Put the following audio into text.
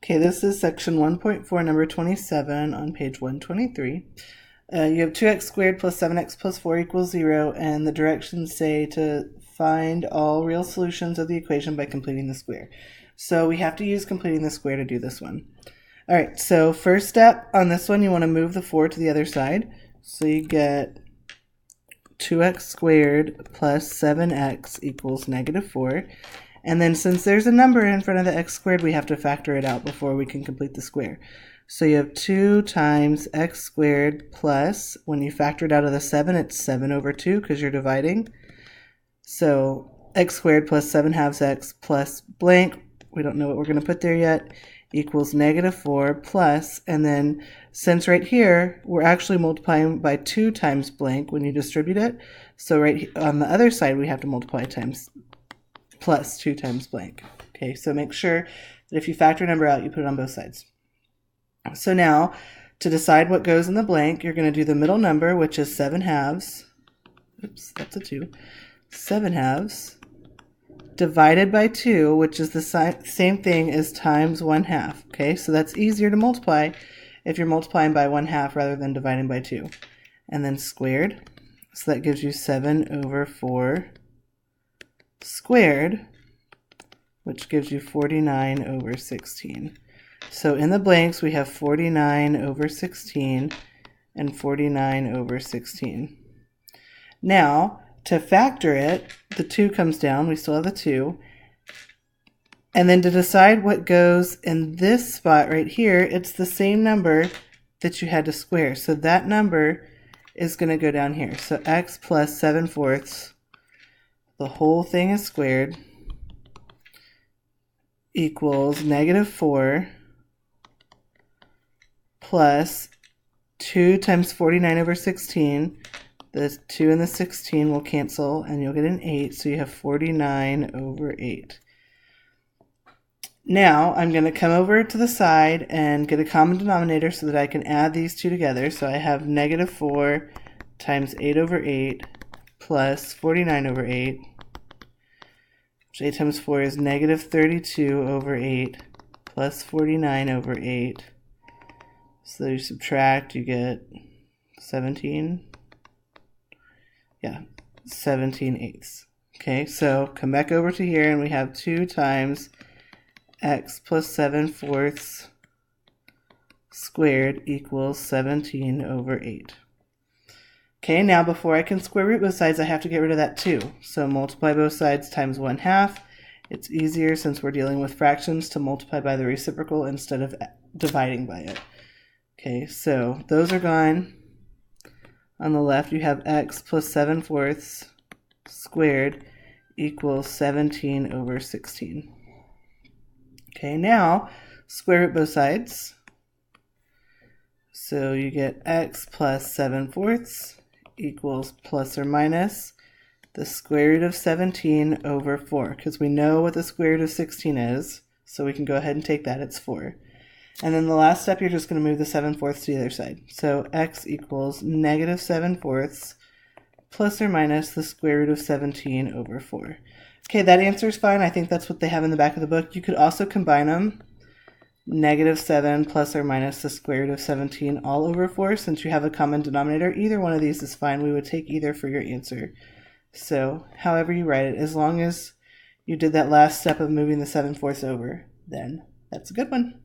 Okay, this is section 1.4, number 27 on page 123. You have 2x squared plus 7x plus 4 equals 0, and the directions say to find all real solutions of the equation by completing the square. So we have to use completing the square to do this one. All right, so first step on this one, you want to move the 4 to the other side. So you get 2x squared plus 7x equals negative 4. And then since there's a number in front of the x squared, we have to factor it out before we can complete the square. So you have 2 times x squared plus, when you factor it out of the 7, it's 7 over 2 because you're dividing. So x squared plus 7 halves x plus blank, we don't know what we're going to put there yet, equals negative 4 plus, and then since right here, we're actually multiplying by 2 times blank when you distribute it. So right on the other side, we have to multiply times plus 2 times blank. Okay, so make sure that if you factor a number out, you put it on both sides. So now, to decide what goes in the blank, you're going to do the middle number, which is 7 halves. Oops, that's a 2. 7 halves divided by 2, which is the same thing as times 1/2. Okay, so that's easier to multiply if you're multiplying by 1/2 rather than dividing by 2. And then squared. So that gives you 7 over 4 squared, which gives you 49 over 16. So in the blanks, we have 49 over 16 and 49 over 16. Now, to factor it, the 2 comes down. We still have the 2. And then to decide what goes in this spot right here, it's the same number that you had to square. So that number is going to go down here. So x plus 7/4, the whole thing is squared, equals negative 4 plus 2 times 49 over 16. The 2 and the 16 will cancel, and you'll get an 8, so you have 49 over 8. Now, I'm going to come over to the side and get a common denominator so that I can add these two together. So I have negative 4 times 8 over 8 plus 49 over 8. Which 8 times 4 is negative 32 over 8 plus 49 over 8. So you subtract, you get 17. Yeah, 17/8. Okay, so come back over to here and we have 2 times x plus 7/4 squared equals 17 over 8. Okay, now before I can square root both sides, I have to get rid of that 2. So multiply both sides times 1/2. It's easier since we're dealing with fractions to multiply by the reciprocal instead of dividing by it. Okay, so those are gone. On the left, you have x plus 7/4 squared equals 17 over 16. Okay, now square root both sides. So you get x plus 7/4 equals plus or minus the square root of 17 over 4, because we know what the square root of 16 is, so we can go ahead and take that, it's 4. And then the last step, you're just going to move the 7/4 to the other side. So x equals negative 7/4 plus or minus the square root of 17 over 4. Okay, that answer is fine. I think that's what they have in the back of the book. You could also combine them. Negative 7 plus or minus the square root of 17 all over 4. Since you have a common denominator, either one of these is fine. We would take either for your answer. So however you write it, as long as you did that last step of moving the 7/4 over, then that's a good one.